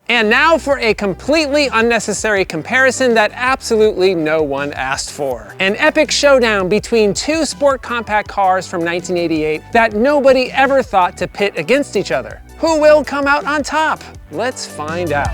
And now for a completely unnecessary comparison that absolutely no one asked for. An epic showdown between two sport compact cars from 1988 that nobody ever thought to pit against each other. Who will come out on top? Let's find out.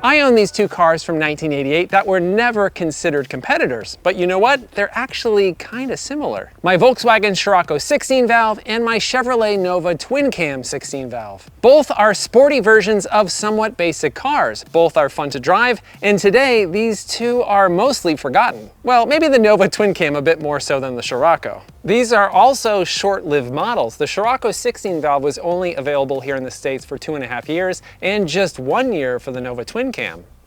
I own these two cars from 1988 that were never considered competitors, but you know what? They're actually kind of similar. My Volkswagen Scirocco 16-valve and my Chevrolet Nova twin-cam 16-valve. Both are sporty versions of somewhat basic cars. Both are fun to drive, and today these two are mostly forgotten. Well, maybe the Nova twin-cam a bit more so than the Scirocco. These are also short-lived models. The Scirocco 16-valve was only available here in the States for 2.5 years, and just 1 year for the Nova twin-cam.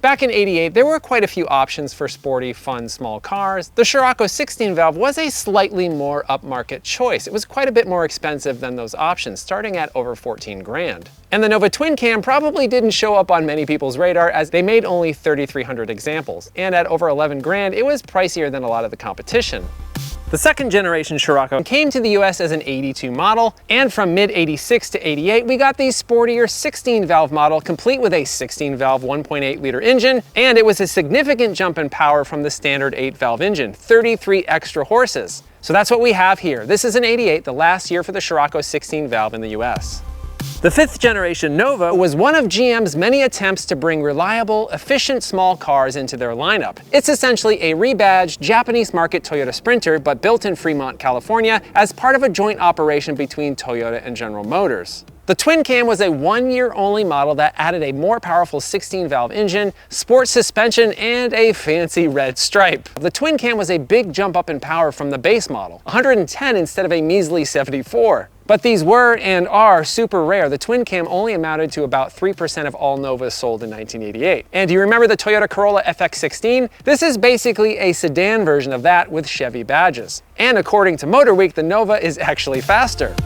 Back in '88, there were quite a few options for sporty, fun, small cars. The Scirocco 16-valve was a slightly more upmarket choice. It was quite a bit more expensive than those options, starting at over 14 grand. And the Nova twin-cam probably didn't show up on many people's radar as they made only 3,300 examples. And at over 11 grand, it was pricier than a lot of the competition. The second generation Scirocco came to the US as an '82 model, and from mid-'86 to '88, we got the sportier 16-valve model, complete with a 16-valve 1.8-liter engine, and it was a significant jump in power from the standard 8-valve engine, 33 extra horses. So that's what we have here. This is an '88, the last year for the Scirocco 16-valve in the US. The fifth generation Nova was one of GM's many attempts to bring reliable, efficient small cars into their lineup. It's essentially a rebadged Japanese market Toyota Sprinter, but built in Fremont, California, as part of a joint operation between Toyota and General Motors. The twin-cam was a 1-year-only model that added a more powerful 16-valve engine, sport suspension, and a fancy red stripe. The twin-cam was a big jump up in power from the base model, 110 instead of a measly 74. But these were and are super rare. The twin-cam only amounted to about 3% of all Novas sold in 1988. And do you remember the Toyota Corolla FX16? This is basically a sedan version of that with Chevy badges. And according to Motor Week, the Nova is actually faster.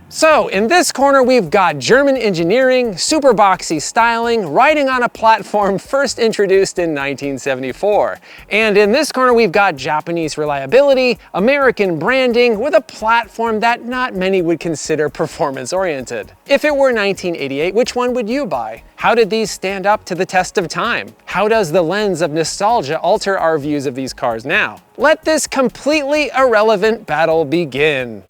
So in this corner, we've got German engineering, super boxy styling, riding on a platform first introduced in 1974. And in this corner, we've got Japanese reliability, American branding, with a platform that not many would consider performance-oriented. If it were 1988, which one would you buy? How did these stand up to the test of time? How does the lens of nostalgia alter our views of these cars now? Let this completely irrelevant battle begin.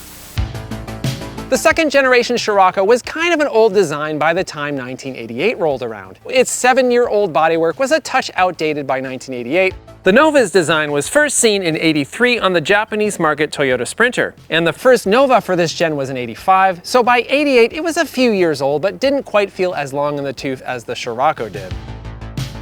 The second generation Scirocco was kind of an old design by the time 1988 rolled around. Its 7-year-old bodywork was a touch outdated by 1988. The Nova's design was first seen in '83 on the Japanese market Toyota Sprinter, and the first Nova for this gen was in '85, so by '88 it was a few years old but didn't quite feel as long in the tooth as the Scirocco did.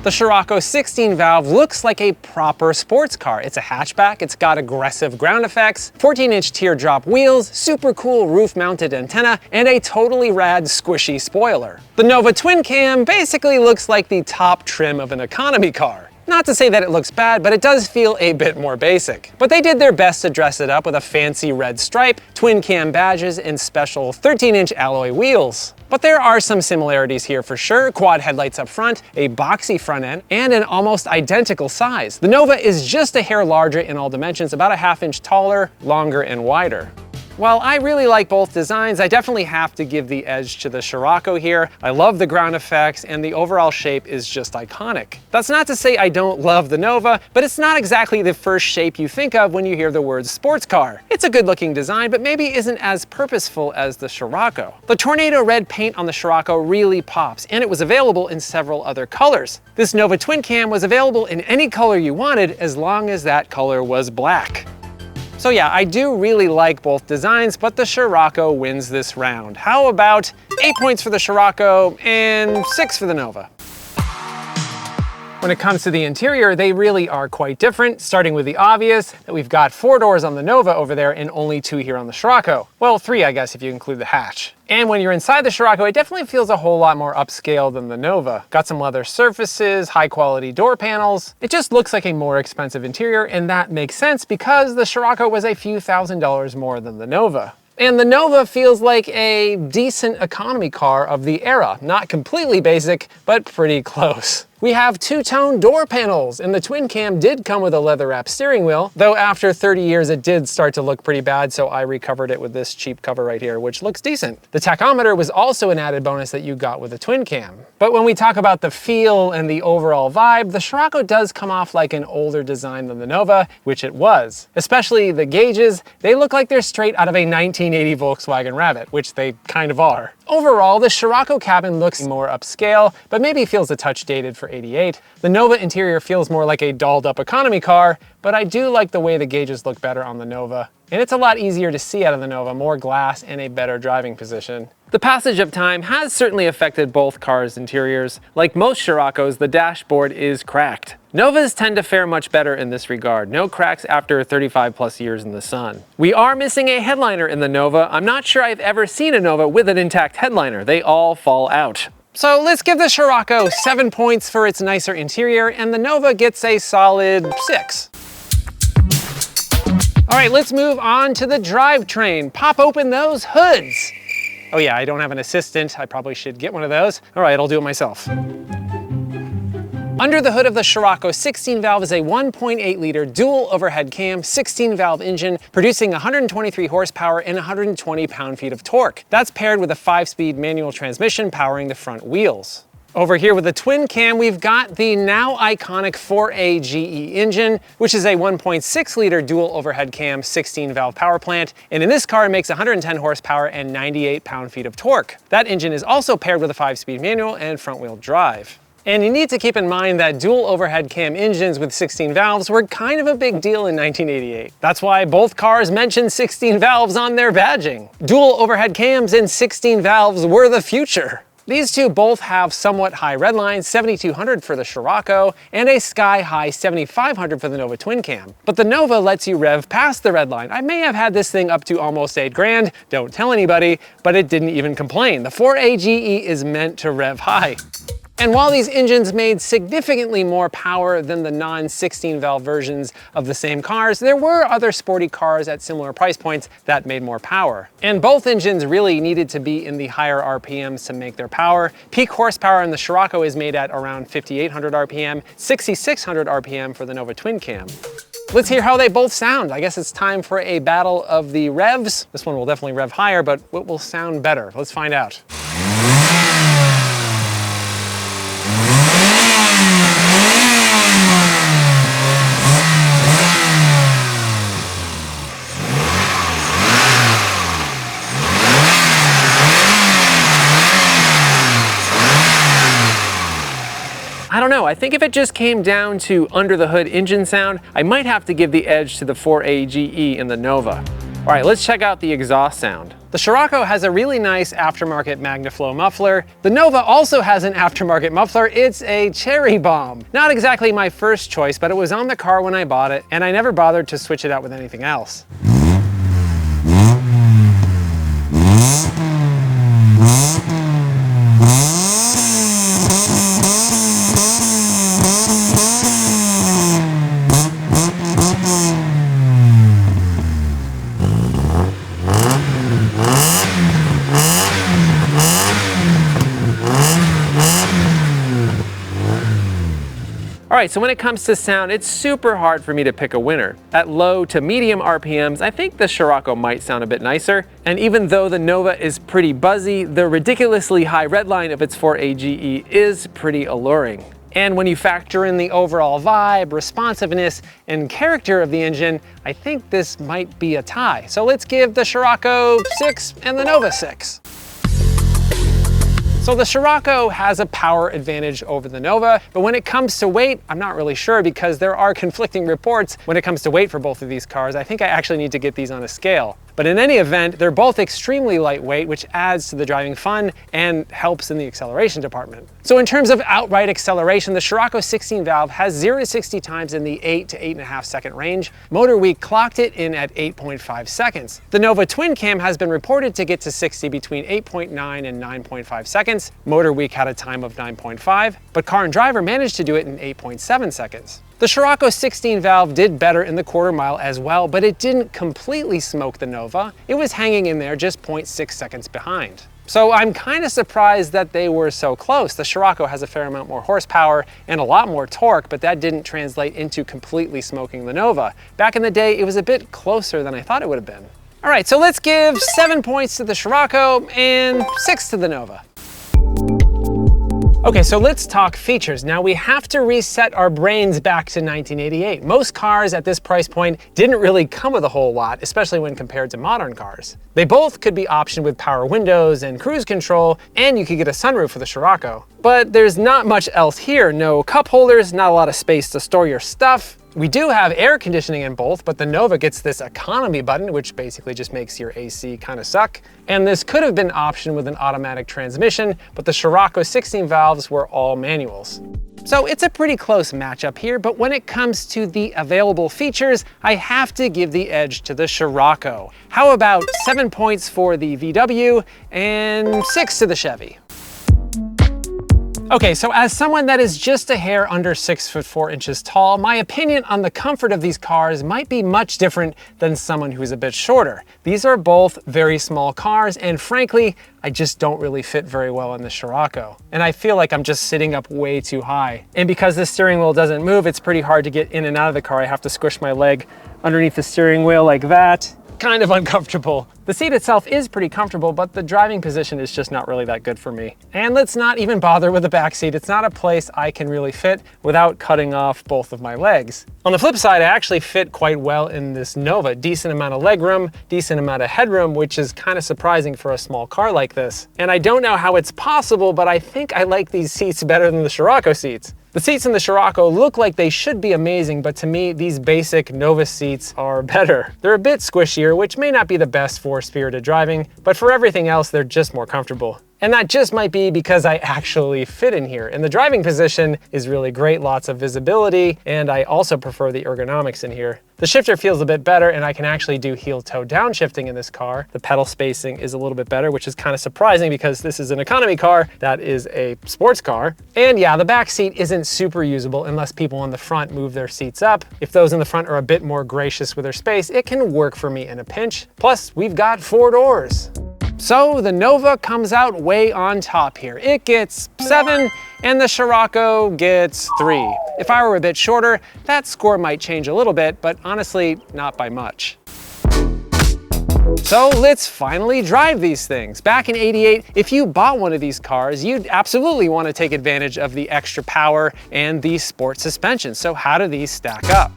The Scirocco 16-valve looks like a proper sports car. It's a hatchback, it's got aggressive ground effects, 14-inch teardrop wheels, super cool roof-mounted antenna, and a totally rad squishy spoiler. The Nova twin-cam basically looks like the top trim of an economy car. Not to say that it looks bad, but it does feel a bit more basic. But they did their best to dress it up with a fancy red stripe, twin-cam badges, and special 13-inch alloy wheels. But there are some similarities here for sure. Quad headlights up front, a boxy front end, and an almost identical size. The Nova is just a hair larger in all dimensions, about a ½ inch taller, longer, and wider. While I really like both designs, I definitely have to give the edge to the Scirocco here. I love the ground effects, and the overall shape is just iconic. That's not to say I don't love the Nova, but it's not exactly the first shape you think of when you hear the word sports car. It's a good-looking design, but maybe isn't as purposeful as the Scirocco. The tornado red paint on the Scirocco really pops, and it was available in several other colors. This Nova twin-cam was available in any color you wanted, as long as that color was black. So yeah, I do really like both designs, but the Scirocco wins this round. How about 8 points for the Scirocco and 6 for the Nova? When it comes to the interior, they really are quite different, starting with the obvious, that we've got 4 doors on the Nova over there and only 2 here on the Scirocco. Well, 3, I guess, if you include the hatch. And when you're inside the Scirocco, it definitely feels a whole lot more upscale than the Nova. Got some leather surfaces, high quality door panels. It just looks like a more expensive interior, and that makes sense because the Scirocco was a few $1,000s more than the Nova. And the Nova feels like a decent economy car of the era. Not completely basic, but pretty close. We have two-tone door panels, and the twin cam did come with a leather-wrapped steering wheel, though after 30 years it did start to look pretty bad, so I recovered it with this cheap cover right here, which looks decent. The tachometer was also an added bonus that you got with the twin cam. But when we talk about the feel and the overall vibe, the Scirocco does come off like an older design than the Nova, which it was. Especially the gauges, they look like they're straight out of a 1980 Volkswagen Rabbit, which they kind of are. Overall, the Scirocco cabin looks more upscale, but maybe feels a touch dated for '88. The Nova interior feels more like a dolled up economy car, but I do like the way the gauges look better on the Nova. And it's a lot easier to see out of the Nova, more glass and a better driving position. The passage of time has certainly affected both cars' interiors. Like most Sciroccos, the dashboard is cracked. Novas tend to fare much better in this regard. No cracks after 35 plus years in the sun. We are missing a headliner in the Nova. I'm not sure I've ever seen a Nova with an intact headliner. They all fall out. So let's give the Scirocco 7 points for its nicer interior, and the Nova gets a solid 6. All right, let's move on to the drivetrain. Pop open those hoods. Oh yeah, I don't have an assistant. I probably should get one of those. All right, I'll do it myself. Under the hood of the Scirocco, 16-valve is a 1.8-liter dual overhead cam, 16-valve engine, producing 123 horsepower and 120 pound-feet of torque. That's paired with a 5-speed manual transmission powering the front wheels. Over here with the twin cam, we've got the now iconic 4A GE engine, which is a 1.6-liter dual overhead cam, 16-valve power plant. And in this car, it makes 110 horsepower and 98 pound-feet of torque. That engine is also paired with a 5-speed manual and front-wheel drive. And you need to keep in mind that dual overhead cam engines with 16 valves were kind of a big deal in 1988. That's why both cars mention 16 valves on their badging. Dual overhead cams and 16 valves were the future. These two both have somewhat high redlines, 7,200 for the Scirocco and a sky-high 7,500 for the Nova twin cam. But the Nova lets you rev past the redline. I may have had this thing up to almost 8 grand, don't tell anybody, but it didn't even complain. The 4A GE is meant to rev high. And while these engines made significantly more power than the non-16 valve versions of the same cars, there were other sporty cars at similar price points that made more power. And both engines really needed to be in the higher RPMs to make their power. Peak horsepower in the Scirocco is made at around 5,800 RPM, 6,600 RPM for the Nova twin cam. Let's hear how they both sound. I guess it's time for a battle of the revs. This one will definitely rev higher, but what will sound better? Let's find out. I don't know, I think if it just came down to under the hood engine sound, I might have to give the edge to the 4A GE in the Nova. All right, let's check out the exhaust sound. The Scirocco has a really nice aftermarket MagnaFlow muffler. The Nova also has an aftermarket muffler. It's a Cherry Bomb. Not exactly my first choice, but it was on the car when I bought it, and I never bothered to switch it out with anything else. All right, so when it comes to sound, it's super hard for me to pick a winner. At low to medium RPMs, I think the Scirocco might sound a bit nicer. And even though the Nova is pretty buzzy, the ridiculously high redline of its 4A GE is pretty alluring. And when you factor in the overall vibe, responsiveness, and character of the engine, I think this might be a tie. So let's give the Scirocco 6 and the Nova 6. So the Scirocco has a power advantage over the Nova, but when it comes to weight, I'm not really sure because there are conflicting reports when it comes to weight for both of these cars. I think I actually need to get these on a scale. But in any event, they're both extremely lightweight, which adds to the driving fun and helps in the acceleration department. So in terms of outright acceleration, the Scirocco 16-valve has 0 to 60 times in the 8 to 8.5 second range. MotorWeek clocked it in at 8.5 seconds. The Nova twin cam has been reported to get to 60 between 8.9 and 9.5 seconds. MotorWeek had a time of 9.5, but Car and Driver managed to do it in 8.7 seconds. The Scirocco 16-valve did better in the quarter mile as well, but it didn't completely smoke the Nova. It was hanging in there just 0.6 seconds behind. So I'm kind of surprised that they were so close. The Scirocco has a fair amount more horsepower and a lot more torque, but that didn't translate into completely smoking the Nova. Back in the day, it was a bit closer than I thought it would have been. All right, so let's give 7 points to the Scirocco and 6 to the Nova. Okay, so let's talk features. Now we have to reset our brains back to 1988. Most cars at this price point didn't really come with a whole lot, especially when compared to modern cars. They both could be optioned with power windows and cruise control, and you could get a sunroof for the Scirocco. But there's not much else here. No cup holders, not a lot of space to store your stuff. We do have air conditioning in both, but the Nova gets this economy button, which basically just makes your AC kind of suck. And this could have been optioned with an automatic transmission, but the Scirocco 16 valves were all manuals. So it's a pretty close matchup here, but when it comes to the available features, I have to give the edge to the Scirocco. How about 7 points for the VW and 6 to the Chevy? Okay, so as someone that is just a hair under 6'4" tall, my opinion on the comfort of these cars might be much different than someone who's a bit shorter. These are both very small cars, and frankly, I just don't really fit very well in the Scirocco. And I feel like I'm just sitting up way too high. And because the steering wheel doesn't move, it's pretty hard to get in and out of the car. I have to squish my leg underneath the steering wheel like that. Kind of uncomfortable. The seat itself is pretty comfortable, but the driving position is just not really that good for me. And let's not even bother with the back seat. It's not a place I can really fit without cutting off both of my legs. On the flip side, I actually fit quite well in this Nova. Decent amount of legroom, decent amount of headroom, which is kind of surprising for a small car like this. And I don't know how it's possible, but I think I like these seats better than the Scirocco seats. The seats in the Scirocco look like they should be amazing, but to me, these basic Nova seats are better. They're a bit squishier, which may not be the best for spirited driving, but for everything else, they're just more comfortable. And that just might be because I actually fit in here. And the driving position is really great, lots of visibility, and I also prefer the ergonomics in here. The shifter feels a bit better, and I can actually do heel-toe downshifting in this car. The pedal spacing is a little bit better, which is kind of surprising because this is an economy car that is a sports car. And yeah, the back seat isn't super usable unless people in the front move their seats up. If those in the front are a bit more gracious with their space, it can work for me in a pinch. Plus, we've got 4 doors. So the Nova comes out way on top here. It gets 7 and the Scirocco gets 3. If I were a bit shorter, that score might change a little bit, but honestly, not by much. So let's finally drive these things. Back in '88, if you bought one of these cars, you'd absolutely want to take advantage of the extra power and the sport suspension. So how do these stack up?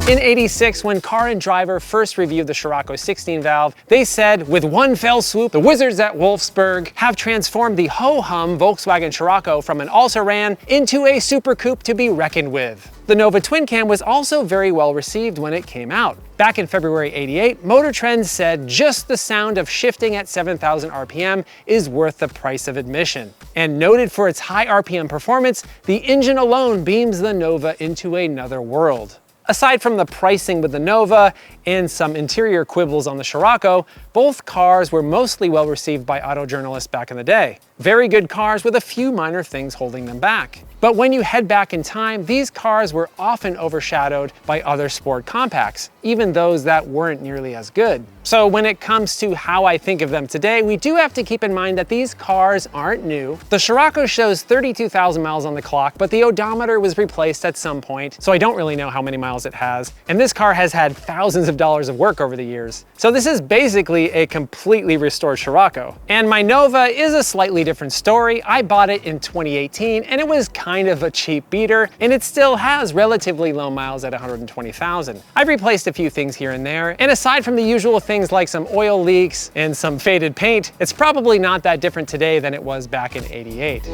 In '86, when Car and Driver first reviewed the Scirocco 16 valve, they said, with one fell swoop, the wizards at Wolfsburg have transformed the ho-hum Volkswagen Scirocco from an also-ran into a super coupe to be reckoned with. The Nova twin cam was also very well received when it came out. Back in February '88, Motor Trend said just the sound of shifting at 7,000 RPM is worth the price of admission. And noted for its high RPM performance, the engine alone beams the Nova into another world. Aside from the pricing with the Nova and some interior quibbles on the Scirocco, both cars were mostly well received by auto journalists back in the day. Very good cars with a few minor things holding them back. But when you head back in time, these cars were often overshadowed by other sport compacts, even those that weren't nearly as good. So when it comes to how I think of them today, we do have to keep in mind that these cars aren't new. The Scirocco shows 32,000 miles on the clock, but the odometer was replaced at some point, so I don't really know how many miles it has. And this car has had thousands of dollars of work over the years. So this is basically a completely restored Scirocco. And my Nova is a slightly different story. I bought it in 2018, and it was kind of a cheap beater, and it still has relatively low miles at 120,000. I've replaced a few things here and there, and aside from the usual things like some oil leaks and some faded paint, it's probably not that different today than it was back in '88.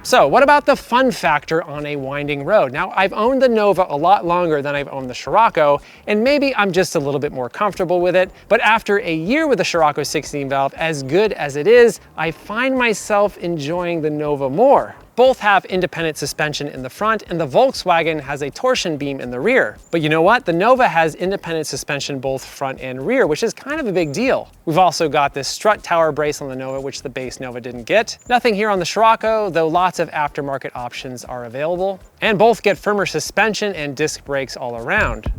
So what about the fun factor on a winding road? Now, I've owned the Nova a lot longer than I've owned the Scirocco, and maybe I'm just a little bit more comfortable with it, but after a year with the Scirocco 16 valve, as good as it is, I find myself enjoying the Nova more. Both have independent suspension in the front, and the Volkswagen has a torsion beam in the rear. But you know what? The Nova has independent suspension both front and rear, which is kind of a big deal. We've also got this strut tower brace on the Nova, which the base Nova didn't get. Nothing here on the Scirocco, though lots of aftermarket options are available. And both get firmer suspension and disc brakes all around.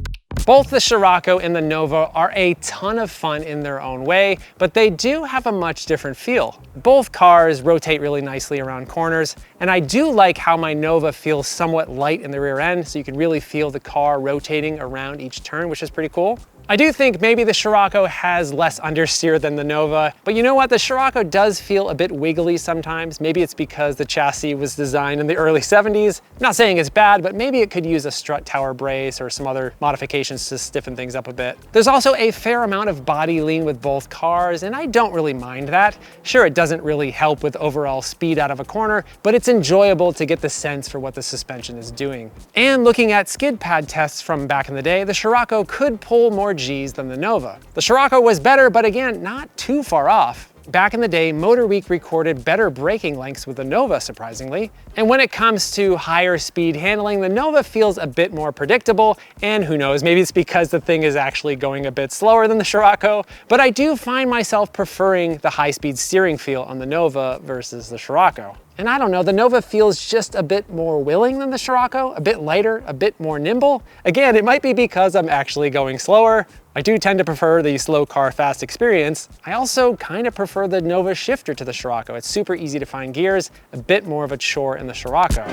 Both the Scirocco and the Nova are a ton of fun in their own way, but they do have a much different feel. Both cars rotate really nicely around corners, and I do like how my Nova feels somewhat light in the rear end, so you can really feel the car rotating around each turn, which is pretty cool. I do think maybe the Scirocco has less understeer than the Nova, but you know what? The Scirocco does feel a bit wiggly sometimes. Maybe it's because the chassis was designed in the early 70s. I'm not saying it's bad, but maybe it could use a strut tower brace or some other modifications to stiffen things up a bit. There's also a fair amount of body lean with both cars, and I don't really mind that. Sure, it doesn't really help with overall speed out of a corner, but it's enjoyable to get the sense for what the suspension is doing. And looking at skid pad tests from back in the day, the Scirocco could pull more G's than the Nova. The Scirocco was better, but again, not too far off. Back in the day, Motor Week recorded better braking lengths with the Nova, surprisingly. And when it comes to higher speed handling, the Nova feels a bit more predictable, and who knows, maybe it's because the thing is actually going a bit slower than the Scirocco, but I do find myself preferring the high-speed steering feel on the Nova versus the Scirocco. And I don't know, the Nova feels just a bit more willing than the Scirocco, a bit lighter, a bit more nimble. Again, it might be because I'm actually going slower. I do tend to prefer the slow car fast experience. I also kind of prefer the Nova shifter to the Scirocco. It's super easy to find gears, a bit more of a chore in the Scirocco.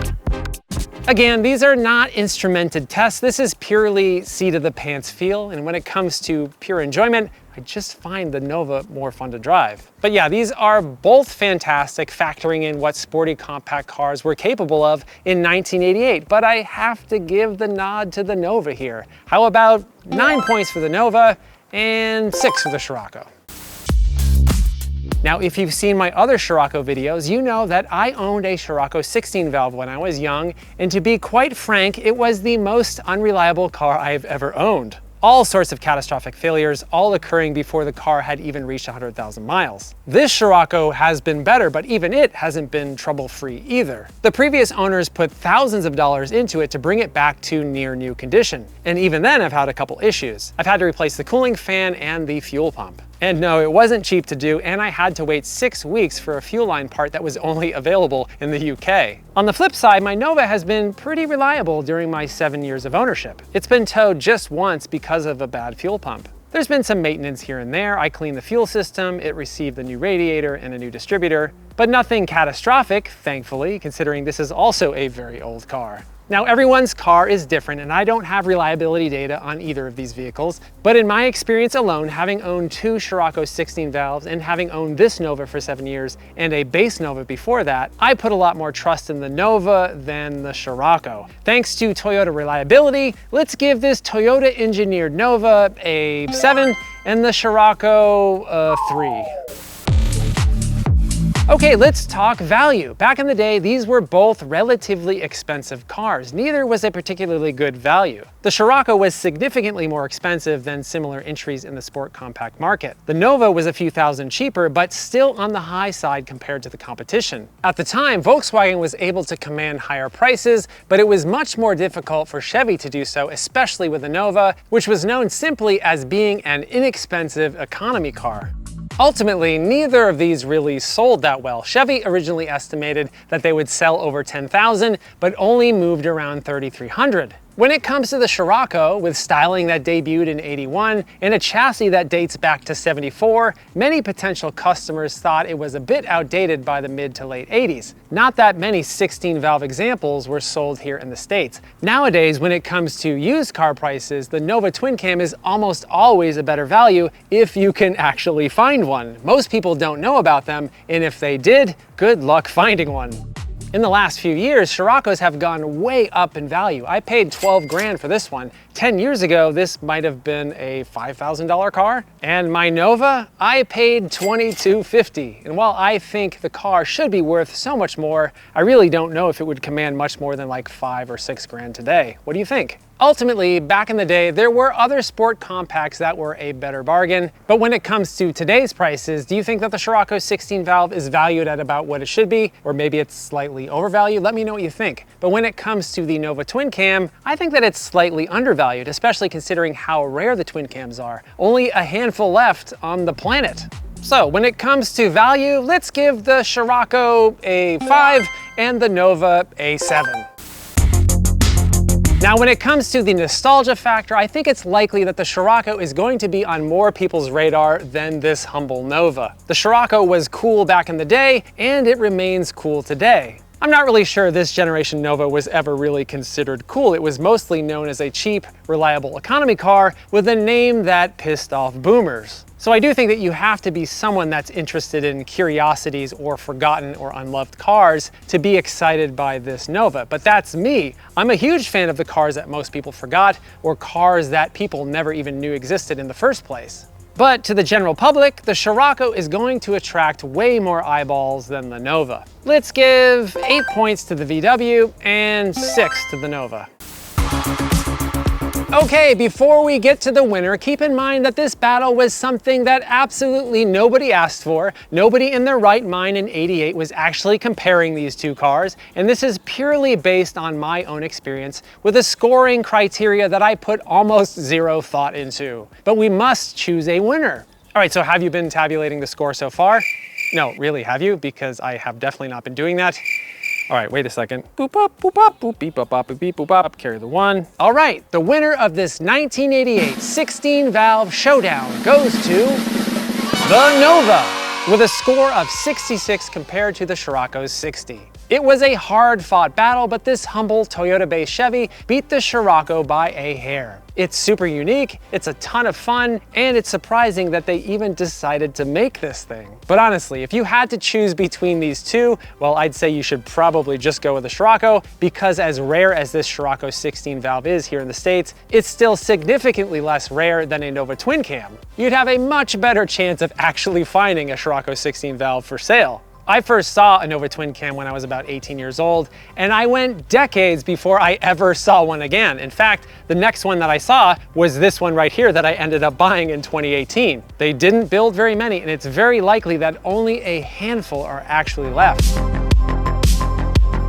Again, these are not instrumented tests. This is purely seat of the pants feel. And when it comes to pure enjoyment, I just find the Nova more fun to drive. But yeah, these are both fantastic, factoring in what sporty compact cars were capable of in 1988. But I have to give the nod to the Nova here. How about 9 points for the Nova and 6 for the Scirocco? Now, if you've seen my other Scirocco videos, you know that I owned a Scirocco 16 valve when I was young, and to be quite frank, it was the most unreliable car I've ever owned. All sorts of catastrophic failures, all occurring before the car had even reached 100,000 miles. This Scirocco has been better, but even it hasn't been trouble-free either. The previous owners put thousands of dollars into it to bring it back to near new condition. And even then, I've had a couple issues. I've had to replace the cooling fan and the fuel pump. And no, it wasn't cheap to do, and I had to wait 6 weeks for a fuel line part that was only available in the UK. On the flip side, my Nova has been pretty reliable during my 7 years of ownership. It's been towed just once because of a bad fuel pump. There's been some maintenance here and there. I cleaned the fuel system, it received a new radiator and a new distributor, but nothing catastrophic, thankfully, considering this is also a very old car. Now, everyone's car is different, and I don't have reliability data on either of these vehicles, but in my experience alone, having owned 2 Scirocco 16 valves and having owned this Nova for 7 years and a base Nova before that, I put a lot more trust in the Nova than the Scirocco. Thanks to Toyota reliability, let's give this Toyota engineered Nova a 7 and the Scirocco a 3. Okay, let's talk value. Back in the day, these were both relatively expensive cars. Neither was a particularly good value. The Scirocco was significantly more expensive than similar entries in the sport compact market. The Nova was a few thousand cheaper, but still on the high side compared to the competition. At the time, Volkswagen was able to command higher prices, but it was much more difficult for Chevy to do so, especially with the Nova, which was known simply as being an inexpensive economy car. Ultimately, neither of these really sold that well. Chevy originally estimated that they would sell over 10,000, but only moved around 3,300. When it comes to the Scirocco, with styling that debuted in '81 and a chassis that dates back to '74, many potential customers thought it was a bit outdated by the mid to late '80s. Not that many 16-valve examples were sold here in the States. Nowadays, when it comes to used car prices, the Nova Twin Cam is almost always a better value if you can actually find one. Most people don't know about them, and if they did, good luck finding one. In the last few years, Sciroccos have gone way up in value. I paid 12 grand for this one. 10 years ago, this might have been a $5,000 car. And my Nova, I paid $22.50. And while I think the car should be worth so much more, I really don't know if it would command much more than like 5 or 6 grand today. What do you think? Ultimately, back in the day, there were other sport compacts that were a better bargain. But when it comes to today's prices, do you think that the Scirocco 16 valve is valued at about what it should be? Or maybe it's slightly overvalued? Let me know what you think. But when it comes to the Nova Twin Cam, I think that it's slightly undervalued, especially considering how rare the twin cams are. Only a handful left on the planet. So when it comes to value, let's give the Scirocco a 5 and the Nova a 7. Now, when it comes to the nostalgia factor, I think it's likely that the Scirocco is going to be on more people's radar than this humble Nova. The Scirocco was cool back in the day, and it remains cool today. I'm not really sure this generation Nova was ever really considered cool. It was mostly known as a cheap, reliable economy car with a name that pissed off boomers. So I do think that you have to be someone that's interested in curiosities or forgotten or unloved cars to be excited by this Nova. But that's me. I'm a huge fan of the cars that most people forgot, or cars that people never even knew existed in the first place. But to the general public, the Scirocco is going to attract way more eyeballs than the Nova. Let's give 8 points to the VW and 6 to the Nova. Okay, before we get to the winner, keep in mind that this battle was something that absolutely nobody asked for. Nobody in their right mind in '88 was actually comparing these two cars, and this is purely based on my own experience with a scoring criteria that I put almost zero thought into. But we must choose a winner. All right, so have you been tabulating the score so far? No, really, have you? Because I have definitely not been doing that. All right, wait a second. Boop up, boop up, boop beep up, boop beep boop up. Carry the 1. All right, the winner of this 1988 16-valve showdown goes to the Nova with a score of 66 compared to the Scirocco's 60. It was a hard-fought battle, but this humble Toyota-based Chevy beat the Scirocco by a hair. It's super unique, it's a ton of fun, and it's surprising that they even decided to make this thing. But honestly, if you had to choose between these two, well, I'd say you should probably just go with the Scirocco, because as rare as this Scirocco 16-valve is here in the States, it's still significantly less rare than a Nova twin cam. You'd have a much better chance of actually finding a Scirocco 16-valve for sale. I first saw a Nova twin cam when I was about 18 years old, and I went decades before I ever saw one again. In fact, the next one that I saw was this one right here that I ended up buying in 2018. They didn't build very many, and it's very likely that only a handful are actually left.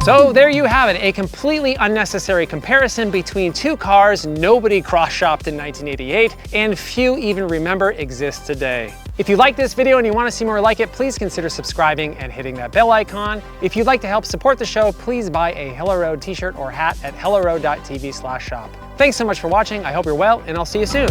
So there you have it, a completely unnecessary comparison between two cars nobody cross-shopped in 1988 and few even remember exist today. If you like this video and you want to see more like it, please consider subscribing and hitting that bell icon. If you'd like to help support the show, please buy a Hello Road t-shirt or hat at helloroad.tv/shop. Thanks so much for watching, I hope you're well, and I'll see you soon.